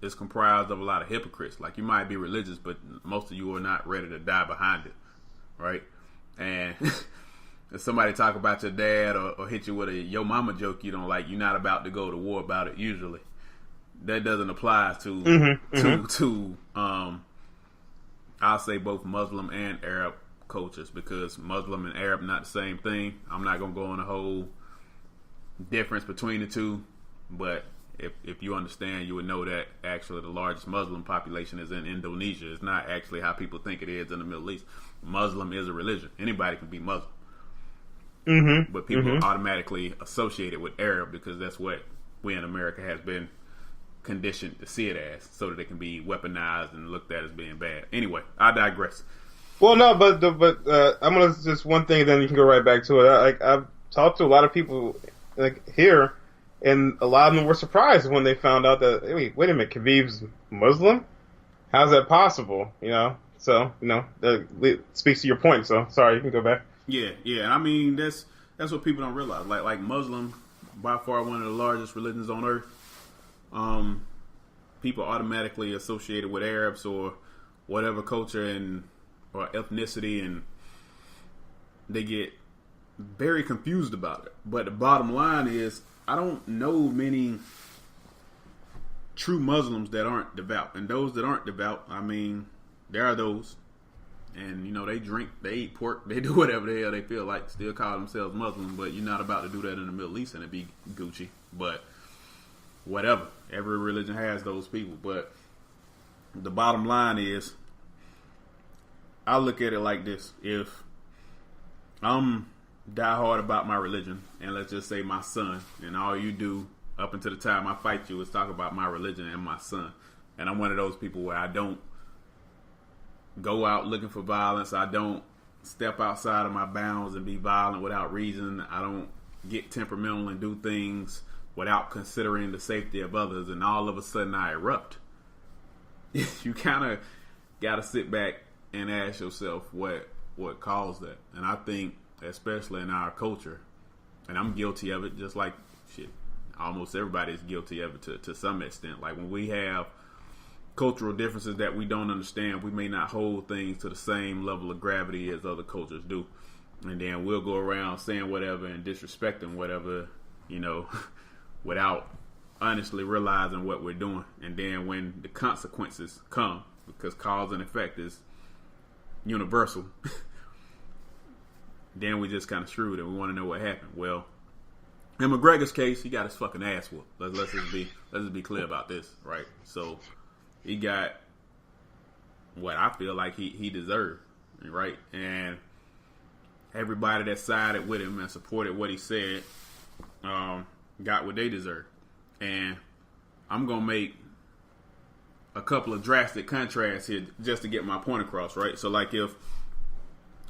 is comprised of a lot of hypocrites. Like, you might be religious, but most of you are not ready to die behind it, right? And if somebody talk about your dad or hit you with a yo mama joke you don't like, you're not about to go to war about it usually. That doesn't apply to I'll say both Muslim and Arab cultures, because Muslim and Arab not the same thing. I'm not gonna go on a whole difference between the two, but if you understand, you would know that actually the largest Muslim population is in Indonesia. It's not actually how people think it is in the Middle East. Muslim is a religion. Anybody can be Muslim. But people automatically associate it with Arab because that's what we in America has been conditioned to see it as, so that it can be weaponized and looked at as being bad. Anyway, I digress. Well, no, but I'm gonna just one thing, then you can go right back to it. I've talked to a lot of people here, and a lot of them were surprised when they found out that wait a minute, Khabib's Muslim. How's that possible? So it speaks to your point. So sorry, you can go back. Yeah. I mean, that's what people don't realize. Like Muslim, by far one of the largest religions on earth. People automatically associate it with Arabs or whatever culture or ethnicity, and they get very confused about it. But the bottom line is, I don't know many true Muslims that aren't devout. And those that aren't devout, I mean, there are those. And, they drink, they eat pork, they do whatever the hell they feel like, still call themselves Muslim, but you're not about to do that in the Middle East and it be Gucci. But whatever. Every religion has those people. But the bottom line is, I look at it like this. If I'm diehard about my religion, and let's just say my son, and all you do up until the time I fight you is talk about my religion and my son, and I'm one of those people where I don't go out looking for violence. I don't step outside of my bounds and be violent without reason. I don't get temperamental and do things without considering the safety of others, and all of a sudden I erupt. You kind of got to sit back and ask yourself what caused that. And I think, especially in our culture, and I'm guilty of it, just like almost everybody is guilty of it to some extent. Like, when we have cultural differences that we don't understand, we may not hold things to the same level of gravity as other cultures do, and then we'll go around saying whatever and disrespecting whatever, without honestly realizing what we're doing. And then when the consequences come, because cause and effect is universal, then we just kind of screwed and we want to know what happened. Well, in McGregor's case, he got his fucking ass whooped. Let's just be clear about this, right? So he got what I feel like he deserved, right? And everybody that sided with him and supported what he said got what they deserved. And I'm gonna make a couple of drastic contrasts here just to get my point across, right? So, like, if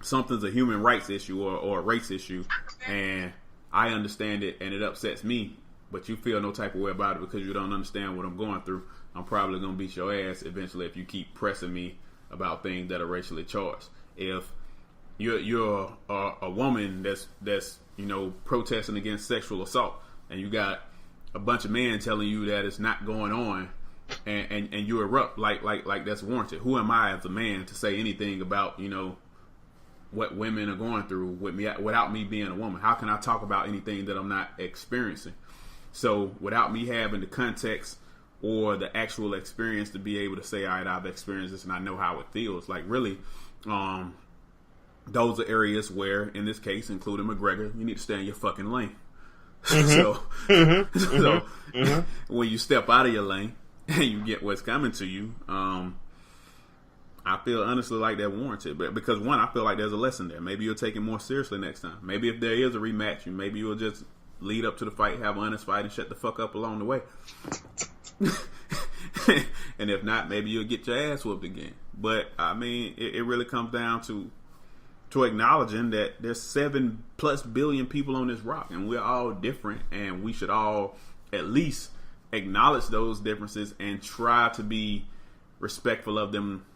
something's a human rights issue or a race issue, and I understand it and it upsets me, but you feel no type of way about it because you don't understand what I'm going through, I'm probably gonna beat your ass eventually if you keep pressing me about things that are racially charged. If you're a woman that's protesting against sexual assault, and you got a bunch of men telling you that it's not going on, and you erupt like that's warranted. Who am I as a man to say anything about what women are going through with me without me being a woman? How can I talk about anything that I'm not experiencing? So without me having the context or the actual experience to be able to say, all right, I've experienced this and I know how it feels. Like, really, those are areas where, in this case, including McGregor, you need to stay in your fucking lane. So when you step out of your lane and you get what's coming to you, I feel honestly like they're warranted. But because, one, I feel like there's a lesson there. Maybe you'll take it more seriously next time. Maybe if there is a rematch, maybe you'll just lead up to the fight, have an honest fight, and shut the fuck up along the way. And if not, maybe you'll get your ass whooped again. But I mean, it really comes down to acknowledging that there's 7+ billion people on this rock, and we're all different, and we should all at least acknowledge those differences and try to be respectful of them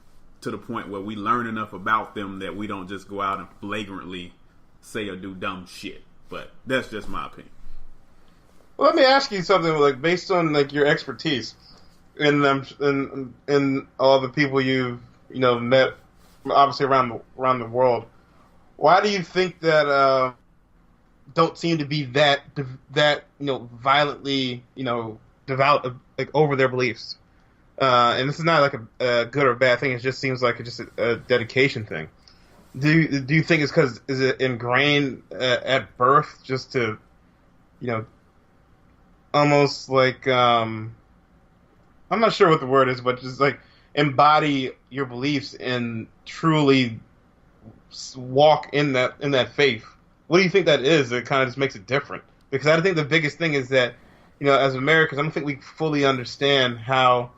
to the point where we learn enough about them that we don't just go out and flagrantly say or do dumb shit. But that's just my opinion. Well, let me ask you something, like, based on, like, your expertise. in them in all the people you've met, obviously around the world, why do you think that don't seem to be that violently devout like over their beliefs? And this is not like a good or bad thing. It just seems like it's just a dedication thing. Do you think it's because is it ingrained at birth just to almost like I'm not sure what the word is, but just like embody your beliefs and truly walk in that faith? What do you think that is that kind of just makes it different? Because I think the biggest thing is that as Americans, I don't think we fully understand how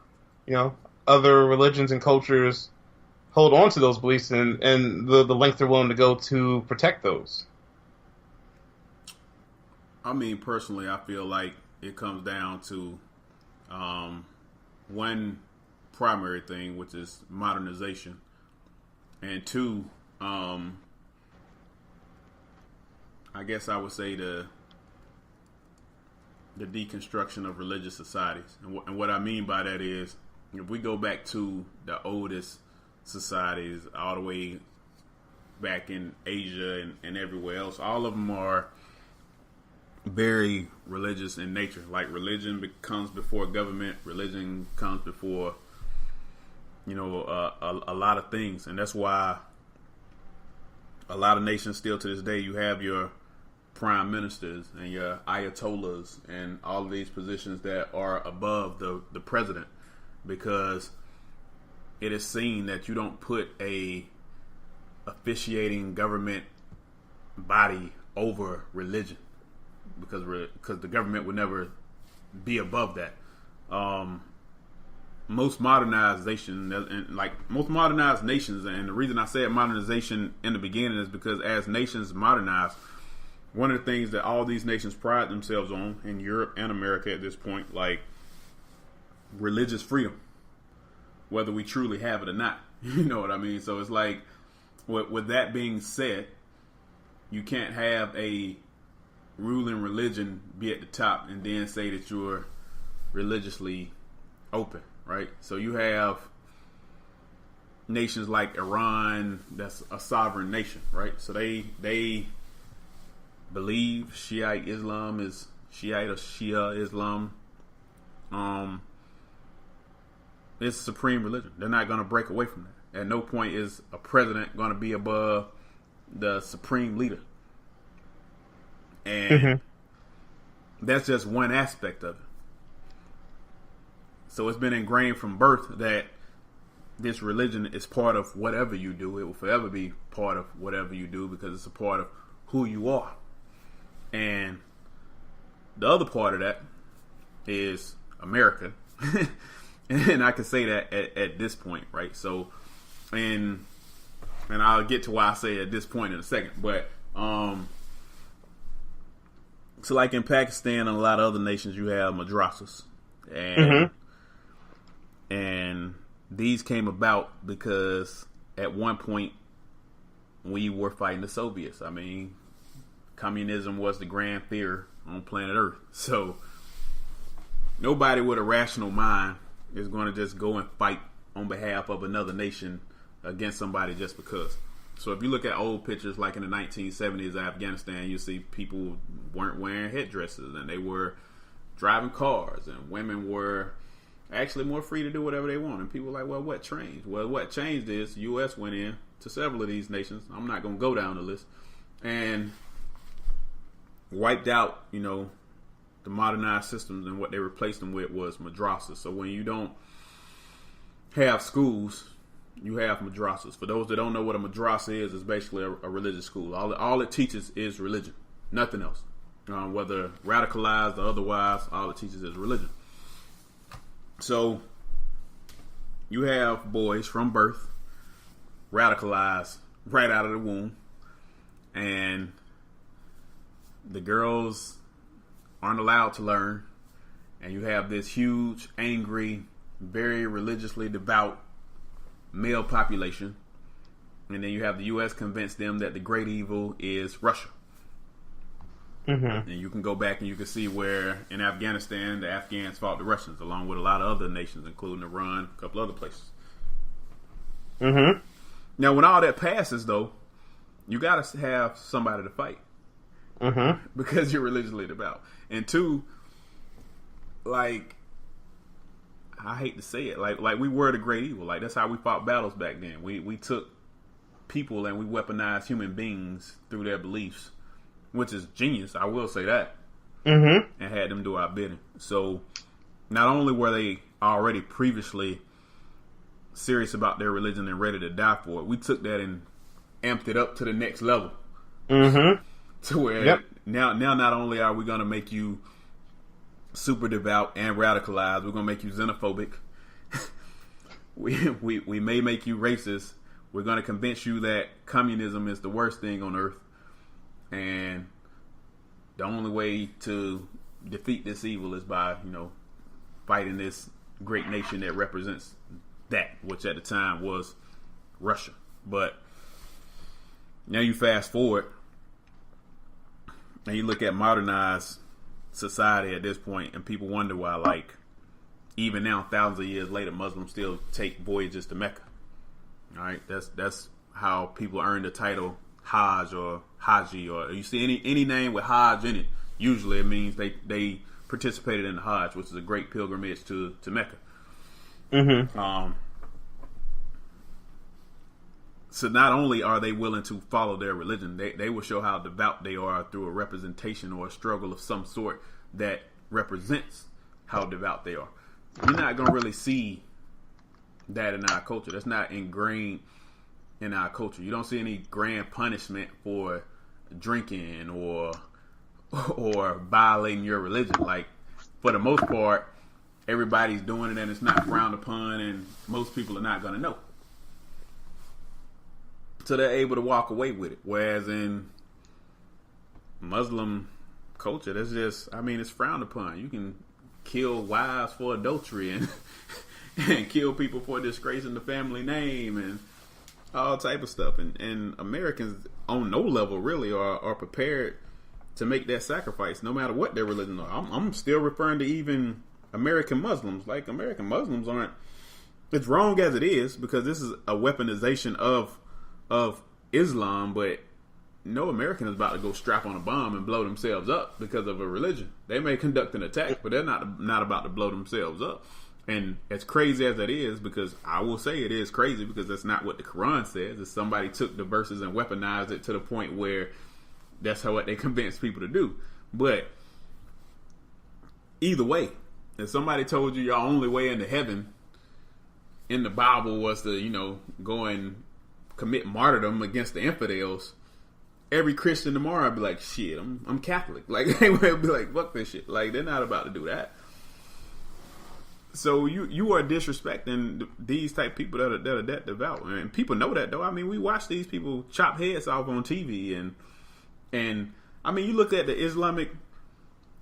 other religions and cultures hold on to those beliefs and the length they're willing to go to protect those. I mean, personally, I feel like it comes down to one primary thing, which is modernization, and two, I guess I would say the deconstruction of religious societies. And what I mean by that is, if we go back to the oldest societies, all the way back in Asia and everywhere else, all of them are very religious in nature. Like, religion comes before government. Religion comes before a lot of things, and that's why a lot of nations still to this day, you have your prime ministers and your ayatollahs and all of these positions that are above the president, because it is seen that you don't put a officiating government body over religion, because the government would never be above that. Most modernized nations, and the reason I said modernization in the beginning is because as nations modernize, one of the things that all these nations pride themselves on in Europe and America at this point, like religious freedom, whether we truly have it or not. You know what I mean? So it's like, with that being said, you can't have a ruling religion be at the top and then say that you're religiously open, right? So you have nations like Iran, that's a sovereign nation, right? So they believe Shiite Islam is Shiite or Shia Islam. It's supreme religion. They're not going to break away from that. At no point is a president going to be above the supreme leader. And that's just one aspect of it. So it's been ingrained from birth that this religion is part of whatever you do. It will forever be part of whatever you do because it's a part of who you are. And the other part of that is America. And I can say that at this point, right? So, and I'll get to why I say at this point in a second. But, so like in Pakistan and a lot of other nations, you have madrasas. And these came about because at one point we were fighting the Soviets. I mean, communism was the grand fear on planet Earth. So nobody with a rational mind is going to just go and fight on behalf of another nation against somebody just because. So if you look at old pictures like in the 1970s Afghanistan, you see people weren't wearing headdresses and they were driving cars, and women were actually more free to do whatever they want. And people were like, well, what changed? Well, what changed is the U.S. went in to several of these nations. I'm not going to go down the list. And wiped out, the modernized systems, and what they replaced them with was madrasas. So when you don't have schools, you have madrasas. For those that don't know what a madrasa is, it's basically a religious school. All it teaches is religion, nothing else. Whether radicalized or otherwise, all it teaches is religion. So you have boys from birth radicalized right out of the womb, and the girls aren't allowed to learn, and you have this huge, angry, very religiously devout male population, and then you have the U.S. convince them that the great evil is Russia. Mm-hmm. And you can go back and you can see where in Afghanistan the Afghans fought the Russians, along with a lot of other nations, including Iran, a couple other places. Mm-hmm. Now, when all that passes, though, you got to have somebody to fight. Mm-hmm. Because you're religiously devout. And two, like, I hate to say it, like we were the great evil. Like, that's how we fought battles back then. We took people and we weaponized human beings through their beliefs, which is genius, I will say that. Mm-hmm. And had them do our bidding. So, not only were they already previously serious about their religion and ready to die for it, we took that and amped it up to the next level. Mm-hmm. To where now not only are we going to make you super devout and radicalized, we're going to make you xenophobic. we may make you racist. We're going to convince you that communism is the worst thing on earth. And the only way to defeat this evil is by, fighting this great nation that represents that, which at the time was Russia. But now you fast forward and you look at modernized society at this point, and people wonder why, like, even now, thousands of years later, Muslims still take voyages to Mecca. All right, that's how people earn the title Hajj or Haji, or you see any name with Hajj in it. Usually, it means they participated in the Hajj, which is a great pilgrimage to Mecca. Mm-hmm. So not only are they willing to follow their religion, they will show how devout they are through a representation or a struggle of some sort that represents how devout they are. You're not going to really see that in our culture. That's not ingrained in our culture. You don't see any grand punishment for drinking or violating your religion. Like, for the most part, everybody's doing it and it's not frowned upon, and most people are not going to know. So they're able to walk away with it. Whereas in Muslim culture, that's just, it's frowned upon. You can kill wives for adultery and kill people for disgracing the family name and all type of stuff. And Americans on no level really are prepared to make that sacrifice, no matter what their religion are. I'm still referring to even American Muslims. Like, American Muslims aren't, it's wrong as it is, because this is a weaponization of Islam, but no American is about to go strap on a bomb and blow themselves up because of a religion. They may conduct an attack, but they're not about to blow themselves up. And as crazy as that is, because I will say it is crazy, because that's not what the Quran says. If somebody took the verses and weaponized it to the point where that's what they convince people to do. But either way, if somebody told you your only way into heaven in the Bible was to, go and commit martyrdom against the infidels, every Christian tomorrow I'd be like, shit, I'm Catholic. Like, they would be like, fuck this shit. Like, they're not about to do that. So you are disrespecting these type of people that are that devout, and people know that though. We watch these people chop heads off on TV, and you look at the Islamic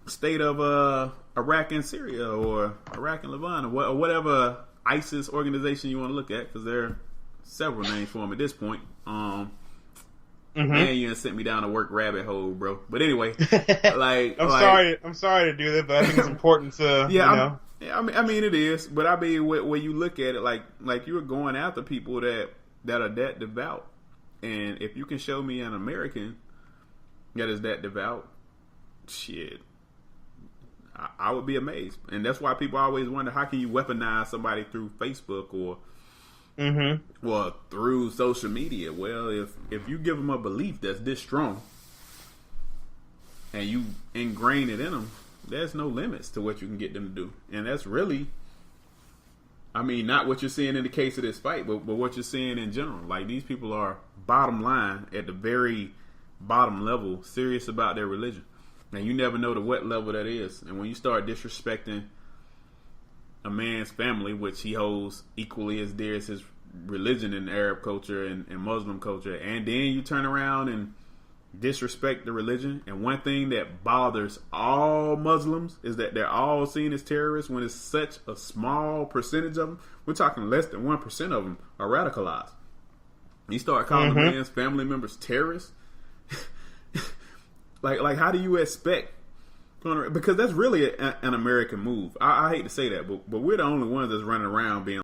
State of Iraq and Syria, or Iraq and Levant, or whatever ISIS organization you want to look at, because there are several names for them at this point. Man, you done sent me down a work rabbit hole, bro. But anyway, I'm sorry to do that, but I think it's important to it is. But when you look at it, like you're going after people that are that devout, and if you can show me an American that is that devout, shit, I would be amazed. And that's why people always wonder, how can you weaponize somebody through Facebook or through social media? Well, if you give them a belief that's this strong and you ingrain it in them, there's no limits to what you can get them to do. And that's really, not what you're seeing in the case of this fight, but what you're seeing in general. Like, these people are bottom line, at the very bottom level, serious about their religion. And you never know to what level that is. And when you start disrespecting a man's family, which he holds equally as dear as his religion in Arab culture and Muslim culture, and then you turn around and disrespect the religion. And one thing that bothers all Muslims is that they're all seen as terrorists, when it's such a small percentage of them. We're talking less than 1% of them are radicalized. You start calling the man's family members terrorists, Like how do you expect? Because that's really an American move. I hate to say that, but we're the only ones that's running around being